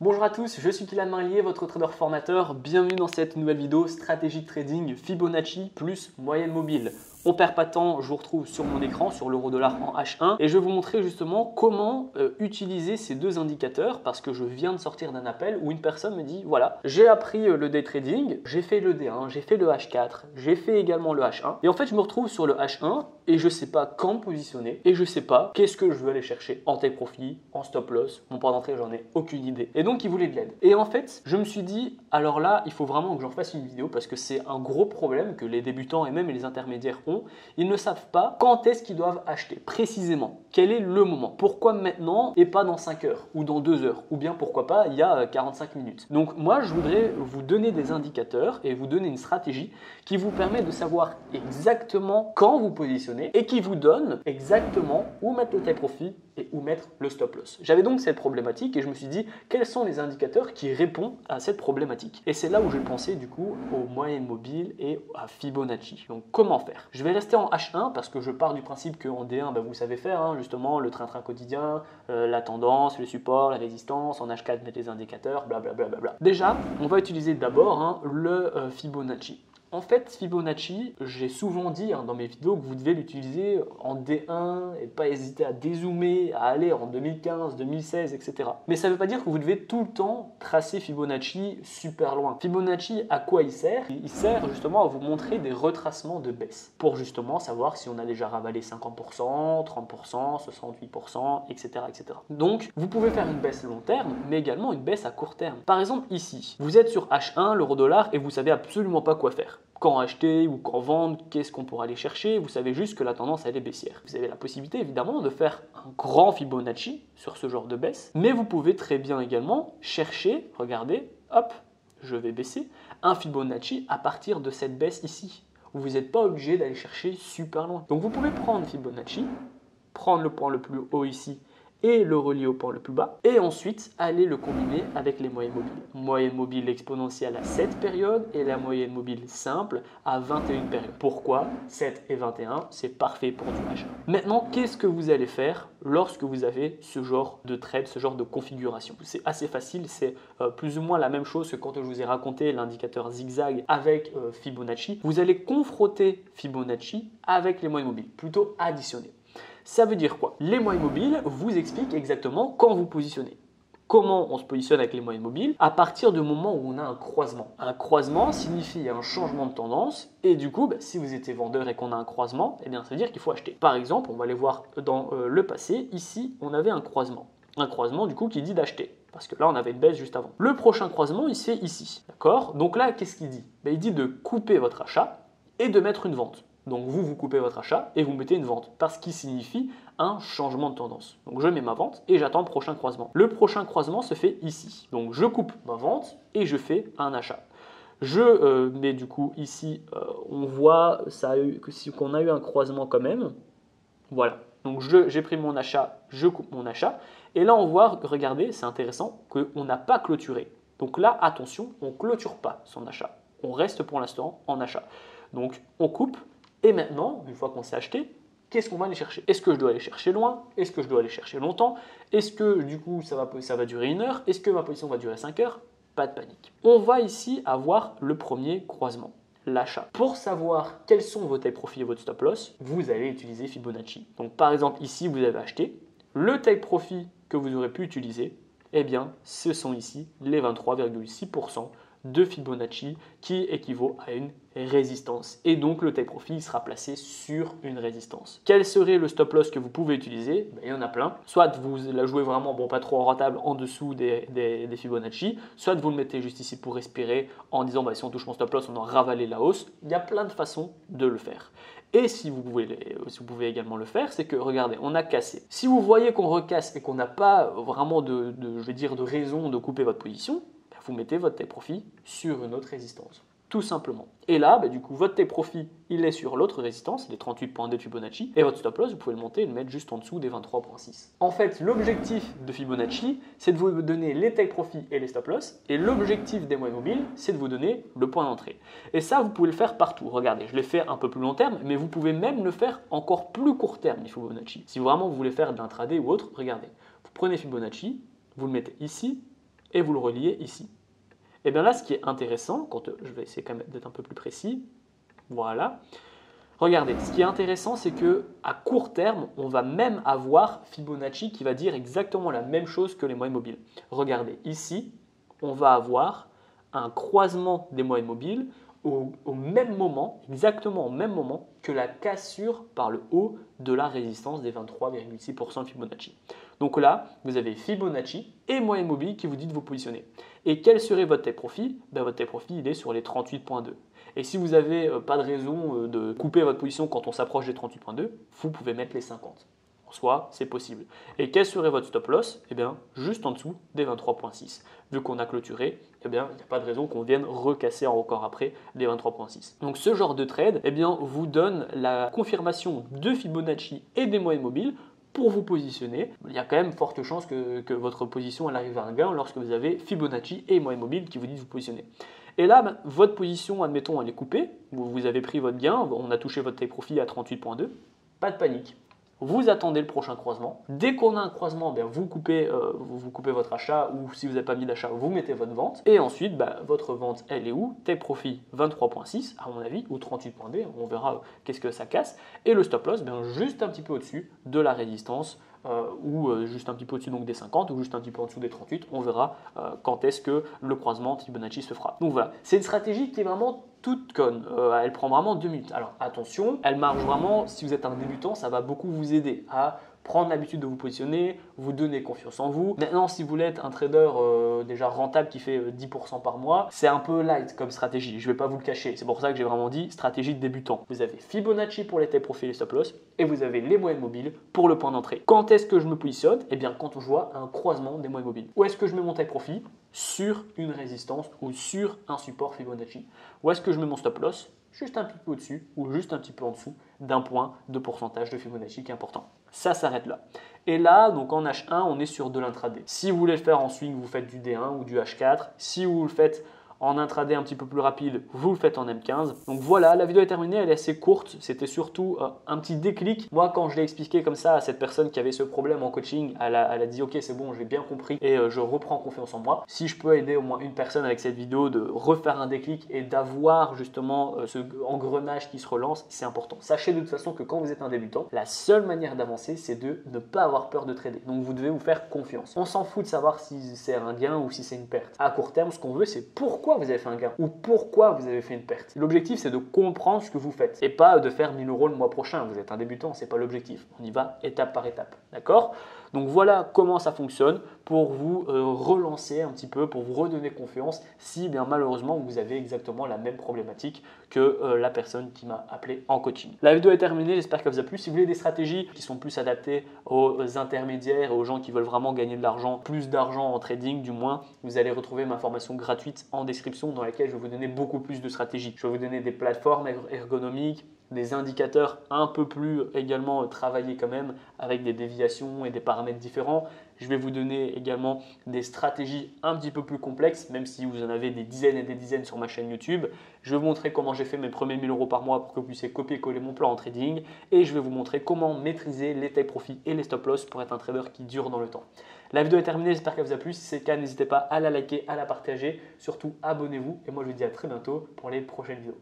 Bonjour à tous, je suis Kylian Marlier, votre trader formateur. Bienvenue dans cette nouvelle vidéo stratégie de trading Fibonacci plus moyenne mobile. On perd pas de temps, je vous retrouve sur mon écran, sur l'euro-dollar en H1 et je vais vous montrer justement comment utiliser ces deux indicateurs parce que je viens de sortir d'un appel où une personne me dit voilà, j'ai appris le day trading, j'ai fait le D1, j'ai fait le H4, j'ai fait également le H1 et en fait je me retrouve sur le H1 et je sais pas quand me positionner et je sais pas qu'est-ce que je veux aller chercher en take profit, en stop loss, mon point d'entrée j'en ai aucune idée et donc il voulait de l'aide. Et en fait je me suis dit alors là il faut vraiment que j'en fasse une vidéo parce que c'est un gros problème que les débutants et même les intermédiaires ont. Ils ne savent pas quand est-ce qu'ils doivent acheter précisément. Quel est le moment? Pourquoi maintenant et pas dans 5 heures ou dans 2 heures? Ou bien pourquoi pas il y a 45 minutes? Donc moi je voudrais vous donner des indicateurs et vous donner une stratégie qui vous permet de savoir exactement quand vous positionnez et qui vous donne exactement où mettre le take profit et où mettre le stop loss. J'avais donc cette problématique et je me suis dit quels sont les indicateurs qui répondent à cette problématique. Et c'est là où j'ai pensé du coup aux moyennes mobiles et à Fibonacci. Donc comment faire? Je vais rester en H1 parce que je pars du principe qu'en D1 vous savez faire hein, justement le train-train quotidien, la tendance, le support, la résistance, en H4 mettre les indicateurs, blablabla. Déjà on va utiliser d'abord le Fibonacci. En fait, Fibonacci, j'ai souvent dit dans mes vidéos que vous devez l'utiliser en D1 et pas hésiter à dézoomer, à aller en 2015, 2016, etc. Mais ça ne veut pas dire que vous devez tout le temps tracer Fibonacci super loin. Fibonacci, à quoi il sert? Il sert justement à vous montrer des retracements de baisse pour justement savoir si on a déjà ravalé 50%, 30%, 68%, etc., etc. Donc, vous pouvez faire une baisse long terme, mais également une baisse à court terme. Par exemple, ici, vous êtes sur H1, l'euro-dollar, et vous savez absolument pas quoi faire. Quand acheter ou quand vendre, qu'est-ce qu'on pourra aller chercher, vous savez juste que la tendance elle est baissière. Vous avez la possibilité évidemment de faire un grand Fibonacci sur ce genre de baisse, mais vous pouvez très bien également chercher, regardez, hop, je vais baisser, un Fibonacci à partir de cette baisse ici. Vous n'êtes pas obligé d'aller chercher super loin. Donc vous pouvez prendre Fibonacci, prendre le point le plus haut ici, et le relier au point le plus bas et ensuite aller le combiner avec les moyennes mobiles. Moyenne mobile exponentielle à 7 périodes et la moyenne mobile simple à 21 périodes. Pourquoi 7 et 21? C'est parfait pour du H1. Maintenant, qu'est-ce que vous allez faire lorsque vous avez ce genre de trade, ce genre de configuration? C'est assez facile, c'est plus ou moins la même chose que quand je vous ai raconté l'indicateur zigzag avec Fibonacci. Vous allez confronter Fibonacci avec les moyennes mobiles, plutôt additionner. Ça veut dire quoi? Les moyennes mobiles vous expliquent exactement quand vous positionnez. Comment on se positionne avec les moyennes mobiles? À partir du moment où on a un croisement. Un croisement signifie un changement de tendance et du coup, si vous étiez vendeur et qu'on a un croisement, eh bien, ça veut dire qu'il faut acheter. Par exemple, on va aller voir dans le passé, ici, on avait un croisement. Un croisement du coup qui dit d'acheter. Parce que là, on avait une baisse juste avant. Le prochain croisement, il se fait ici. D'accord? Donc là, qu'est-ce qu'il dit? Il dit de couper votre achat et de mettre une vente. Donc vous coupez votre achat et vous mettez une vente parce qu'il signifie un changement de tendance. Donc je mets ma vente et j'attends le prochain croisement. Le prochain croisement se fait ici. Donc je coupe ma vente et je fais un achat. Je mets du coup ici, on voit qu'on a eu un croisement quand même. Voilà. Donc j'ai pris mon achat, je coupe mon achat. Et là on voit, regardez, c'est intéressant, qu'on n'a pas clôturé. Donc là, attention, on ne clôture pas son achat. On reste pour l'instant en achat. Donc on coupe. Et maintenant, une fois qu'on s'est acheté, qu'est-ce qu'on va aller chercher? Est-ce que je dois aller chercher loin? Est-ce que je dois aller chercher longtemps? Est-ce que du coup ça va durer 1 heure? Est-ce que ma position va durer 5 heures? Pas de panique. On va ici avoir le premier croisement, l'achat. Pour savoir quels sont vos take profit et votre stop loss, vous allez utiliser Fibonacci. Donc par exemple ici vous avez acheté, le take profit que vous aurez pu utiliser, eh bien ce sont ici les 23,6% de Fibonacci qui équivaut à une résistance. Et donc le take profit sera placé sur une résistance. Quel serait le stop loss que vous pouvez utiliser? Il y en a plein. Soit vous la jouez vraiment pas trop rentable en dessous des Fibonacci, soit vous le mettez juste ici pour respirer en disant si on touche mon stop loss, on aura ravalé la hausse. Il y a plein de façons de le faire. Et si vous pouvez également le faire, c'est que regardez, on a cassé. Si vous voyez qu'on recasse et qu'on n'a pas vraiment de raison de couper votre position, vous mettez votre take profit sur une autre résistance, tout simplement. Et là, du coup, votre take profit, il est sur l'autre résistance, les 38.2 de Fibonacci, et votre stop loss, vous pouvez le monter et le mettre juste en dessous des 23.6. En fait, l'objectif de Fibonacci, c'est de vous donner les take profit et les stop loss, et l'objectif des moyennes mobiles, c'est de vous donner le point d'entrée. Et ça, vous pouvez le faire partout. Regardez, je l'ai fait un peu plus long terme, mais vous pouvez même le faire encore plus court terme, les Fibonacci. Si vraiment vous voulez faire de l'intraday ou autre, regardez. Vous prenez Fibonacci, vous le mettez ici, et vous le reliez ici. Et bien là, ce qui est intéressant, je vais essayer quand même d'être un peu plus précis, voilà. Regardez, ce qui est intéressant, c'est que à court terme, on va même avoir Fibonacci qui va dire exactement la même chose que les moyennes mobiles. Regardez, ici, on va avoir un croisement des moyennes mobiles au même moment, exactement au même moment que la cassure par le haut de la résistance des 23,6% de Fibonacci. Donc là, vous avez Fibonacci et moyenne mobile qui vous dit de vous positionner. Et quel serait votre take profit? Votre take profit, il est sur les 38,2. Et si vous n'avez pas de raison de couper votre position quand on s'approche des 38,2, vous pouvez mettre les 50. En soi, c'est possible. Et quel serait votre stop loss? Eh bien, juste en dessous des 23,6. Vu qu'on a clôturé, eh bien, il n'y a pas de raison qu'on vienne recasser encore après les 23,6. Donc ce genre de trade, eh bien, vous donne la confirmation de Fibonacci et des moyennes mobiles pour vous positionner. Il y a quand même forte chance que votre position elle arrive à un gain lorsque vous avez Fibonacci et moyenne mobile qui vous disent de vous positionner. Et là, votre position, admettons, elle est coupée, vous avez pris votre gain, on a touché votre take profit à 38,2, pas de panique. Vous attendez le prochain croisement. Dès qu'on a un croisement, vous coupez votre achat ou si vous n'avez pas mis d'achat, vous mettez votre vente. Et ensuite, votre vente, elle est où? Take profit 23,6 à mon avis ou 38,2, on verra qu'est-ce que ça casse. Et le stop loss, juste un petit peu au-dessus de la résistance ou juste un petit peu au-dessus donc des 50 ou juste un petit peu en dessous des 38. On verra quand est-ce que le croisement Fibonacci se fera. Donc voilà, c'est une stratégie qui est vraiment toute conne. Elle prend vraiment 2 minutes. Alors attention, elle marche vraiment. Si vous êtes un débutant, ça va beaucoup vous aider à prendre l'habitude de vous positionner, vous donner confiance en vous. Maintenant, si vous voulez être un trader déjà rentable qui fait 10% par mois, c'est un peu light comme stratégie. Je ne vais pas vous le cacher. C'est pour ça que j'ai vraiment dit stratégie de débutant. Vous avez Fibonacci pour les take profit et les stop loss et vous avez les moyennes mobiles pour le point d'entrée. Quand est-ce que je me positionne? Eh bien, quand je vois un croisement des moyennes mobiles. Où est-ce que je mets mon take profit? Sur une résistance ou sur un support Fibonacci. Où est-ce que je mets mon stop loss? Juste un petit peu au-dessus ou juste un petit peu en dessous d'un point de pourcentage de Fibonacci qui est important. Ça s'arrête là. Et là, donc en H1, on est sur de l'intraday. Si vous voulez le faire en swing, vous faites du D1 ou du H4. Si vous le faites en intraday un petit peu plus rapide, vous le faites en M15. Donc voilà, la vidéo est terminée, elle est assez courte. C'était surtout un petit déclic. Moi, quand je l'ai expliqué comme ça à cette personne qui avait ce problème en coaching, elle a dit ok, c'est bon, j'ai bien compris et je reprends confiance en moi. Si je peux aider au moins une personne avec cette vidéo de refaire un déclic et d'avoir justement ce engrenage qui se relance, c'est important. Sachez de toute façon que quand vous êtes un débutant, la seule manière d'avancer, c'est de ne pas avoir peur de trader. Donc vous devez vous faire confiance. On s'en fout de savoir si c'est un gain ou si c'est une perte. À court terme, ce qu'on veut, c'est pourquoi vous avez fait un gain ou pourquoi vous avez fait une perte. L'objectif, c'est de comprendre ce que vous faites et pas de faire 1000 € le mois prochain. Vous êtes un débutant, c'est pas l'objectif. On y va étape par étape. D'accord? Donc voilà comment ça fonctionne pour vous relancer un petit peu, pour vous redonner confiance si bien malheureusement vous avez exactement la même problématique que la personne qui m'a appelé en coaching. La vidéo est terminée, j'espère qu'elle vous a plu. Si vous voulez des stratégies qui sont plus adaptées aux intermédiaires et aux gens qui veulent vraiment gagner de l'argent, plus d'argent en trading du moins, vous allez retrouver ma formation gratuite en description dans laquelle je vais vous donner beaucoup plus de stratégies. Je vais vous donner des plateformes ergonomiques, des indicateurs un peu plus également travaillés quand même avec des déviations et des paramètres différents. Je vais vous donner également des stratégies un petit peu plus complexes, même si vous en avez des dizaines et des dizaines sur ma chaîne YouTube. Je vais vous montrer comment j'ai fait mes premiers 1000 € par mois pour que vous puissiez copier-coller mon plan en trading. Et je vais vous montrer comment maîtriser les take profit et les stop loss pour être un trader qui dure dans le temps. La vidéo est terminée, j'espère qu'elle vous a plu. Si c'est le cas, n'hésitez pas à la liker, à la partager. Surtout, abonnez-vous. Et moi, je vous dis à très bientôt pour les prochaines vidéos.